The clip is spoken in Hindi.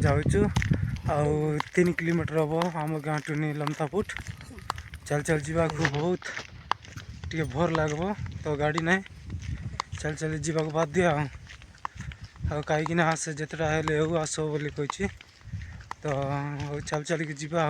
जाऊँ आउ 3 किलोमीटर हम आम गाँ टुनी लमतापुट चल चल जावाक बहुत टे भोर लगब तो गाड़ी ना चल चल जावाक बाध्य कहीं आसे जितेटा आस बोली कही तो चल चल के जीवा